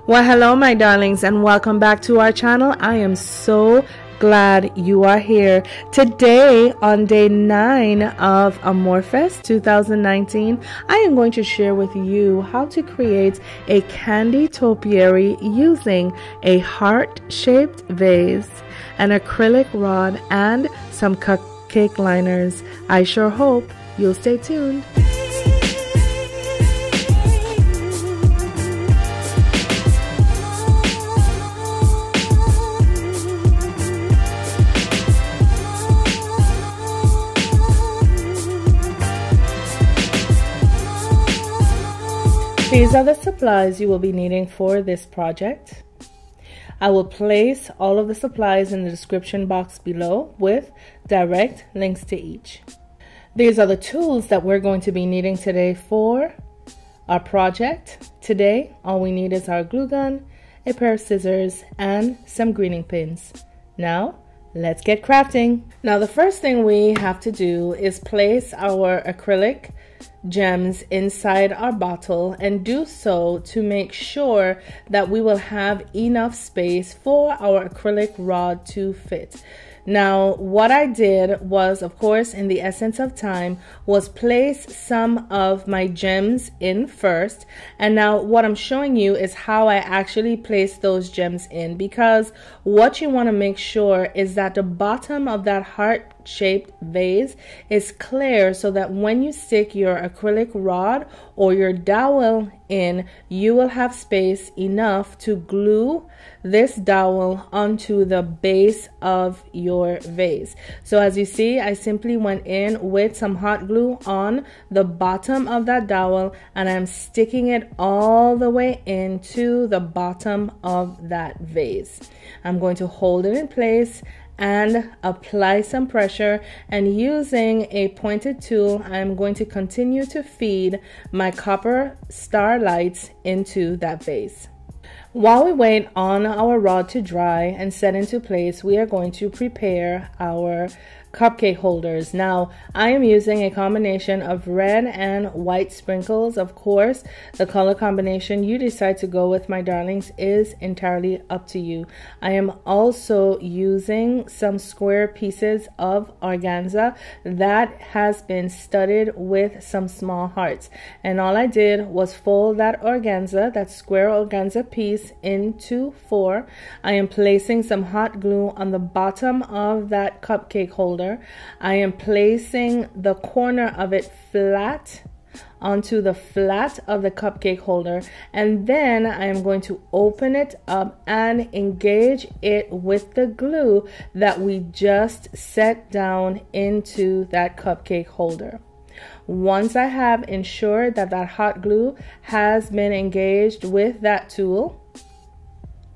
Well, hello my darlings, and welcome back to our channel. I am so glad you are here. Today on day 9 of Amourfest 2019, I am going to share with you how to create a candy topiary using a heart-shaped vase, an acrylic rod, and some cupcake liners. I sure hope you'll stay tuned. These are the supplies you will be needing for this project. I will place all of the supplies in the description box below with direct links to each. These are the tools that we're going to be needing today for our project. Today, all we need is our glue gun, a pair of scissors, and some greening pins. Now, let's get crafting. Now, the first thing we have to do is place our acrylic gems inside our bottle, and do so to make sure that we will have enough space for our acrylic rod to fit. Now, what I did was, of course, in the essence of time, was place some of my gems in first. And now what I'm showing you is how I actually place those gems in, because what you want to make sure is that the bottom of that heart-shaped vase is clear, so that when you stick your acrylic rod or your dowel in, you will have space enough to glue this dowel onto the base of your vase. So as you see, I simply went in with some hot glue on the bottom of that dowel, and I'm sticking it all the way into the bottom of that vase. I'm going to hold it in place and apply some pressure, and using a pointed tool, I'm going to continue to feed my copper star lights into that vase. While we wait on our rod to dry and set into place, we are going to prepare our cupcake holders. Now, I am using a combination of red and white sprinkles. Of course, the color combination you decide to go with, my darlings, is entirely up to you. I am also using some square pieces of organza that has been studded with some small hearts. And all I did was fold that organza, that square organza piece, into 4. I am placing some hot glue on the bottom of that cupcake holder. I am placing the corner of it flat onto the flat of the cupcake holder, and then I am going to open it up and engage it with the glue that we just set down into that cupcake holder. Once I have ensured that that hot glue has been engaged with that tool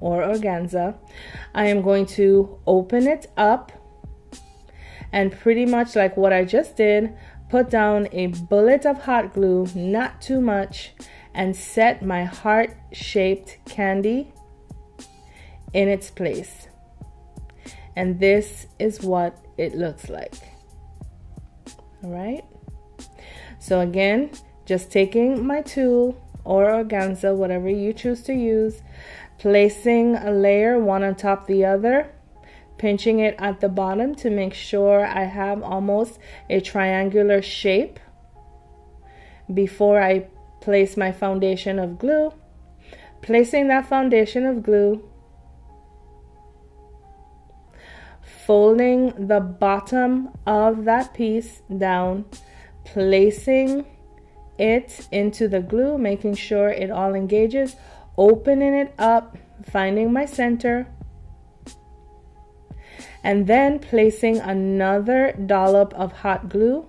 or organza, I am going to open it up, and pretty much like what I just did, put down a bullet of hot glue, not too much, and set my heart-shaped candy in its place. And this is what it looks like. All right. So again, just taking my tool or organza, whatever you choose to use, placing a layer one on top of the other, pinching it at the bottom to make sure I have almost a triangular shape before I place my foundation of glue. Placing that foundation of glue, folding the bottom of that piece down, placing it into the glue, making sure it all engages, opening it up, finding my center, and then placing another dollop of hot glue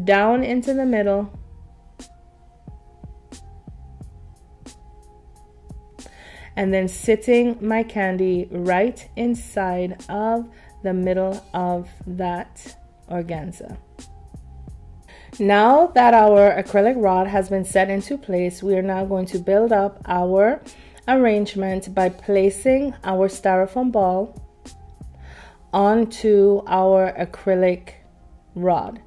down into the middle, and then sitting my candy right inside of the middle of that organza. Now that our acrylic rod has been set into place, we are now going to build up our arrangement by placing our styrofoam ball onto our acrylic rod.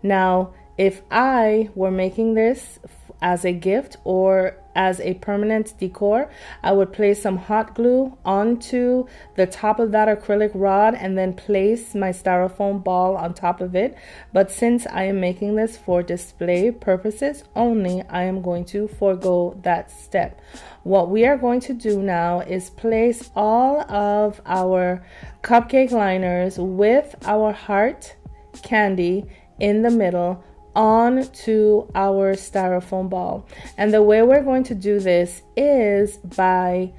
Now, if I were making this as a gift or as a permanent decor, I would place some hot glue onto the top of that acrylic rod and then place my styrofoam ball on top of it. But since I am making this for display purposes only, I am going to forego that step. What we are going to do now is place all of our cupcake liners with our heart candy in the middle onto our styrofoam ball. And the way we're going to do this is by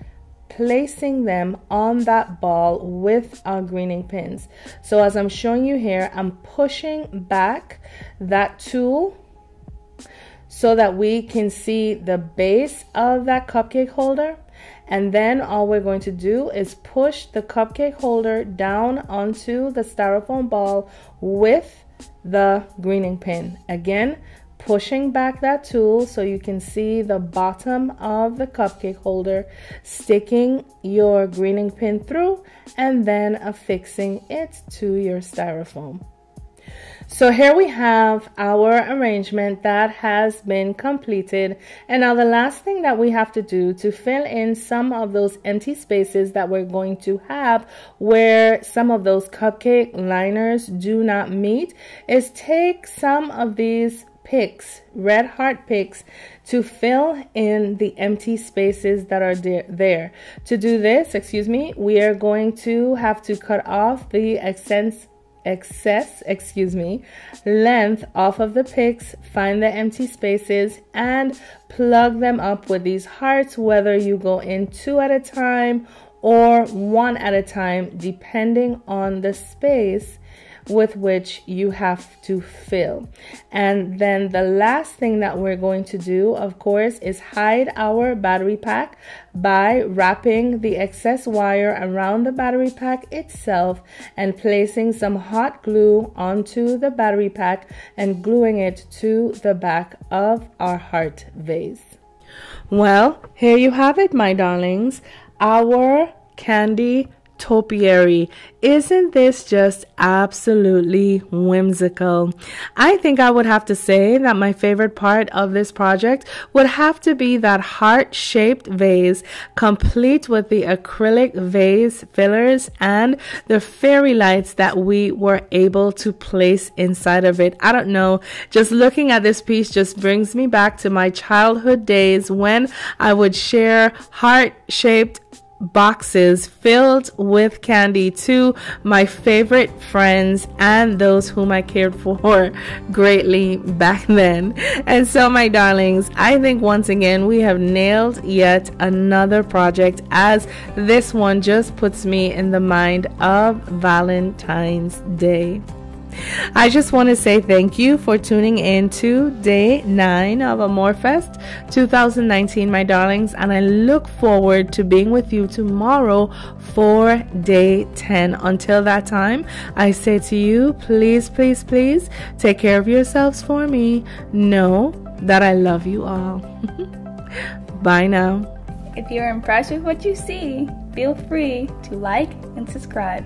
placing them on that ball with our greening pins. So as I'm showing you here, I'm pushing back that tool so that we can see the base of that cupcake holder. And then all we're going to do is push the cupcake holder down onto the styrofoam ball with the greening pin. Again, pushing back that tool so you can see the bottom of the cupcake holder, sticking your greening pin through, and then affixing it to your styrofoam. So here we have our arrangement that has been completed. And now the last thing that we have to do to fill in some of those empty spaces that we're going to have where some of those cupcake liners do not meet is take some of these picks, red heart picks, to fill in the empty spaces that are there. To do this, we are going to have to cut off the excess length off of the picks, find the empty spaces, and plug them up with these hearts, whether you go in 2 at a time or 1 at a time, depending on the space with which you have to fill. And then the last thing that we're going to do, of course, is hide our battery pack by wrapping the excess wire around the battery pack itself and placing some hot glue onto the battery pack and gluing it to the back of our heart vase. Well, here you have it, my darlings, our candy topiary. Isn't this just absolutely whimsical? I think I would have to say that my favorite part of this project would have to be that heart-shaped vase, complete with the acrylic vase fillers and the fairy lights that we were able to place inside of it. I don't know, just looking at this piece just brings me back to my childhood days when I would share heart-shaped boxes filled with candy to my favorite friends and those whom I cared for greatly back then. And so, my darlings, I think once again we have nailed yet another project, as this one just puts me in the mind of Valentine's Day. I just want to say thank you for tuning in to day 9 of Amourfest 2019, my darlings, and I look forward to being with you tomorrow for day 10. Until that time, I say to you, please, please, please take care of yourselves for me. Know that I love you all. Bye now. If you're impressed with what you see, feel free to like and subscribe.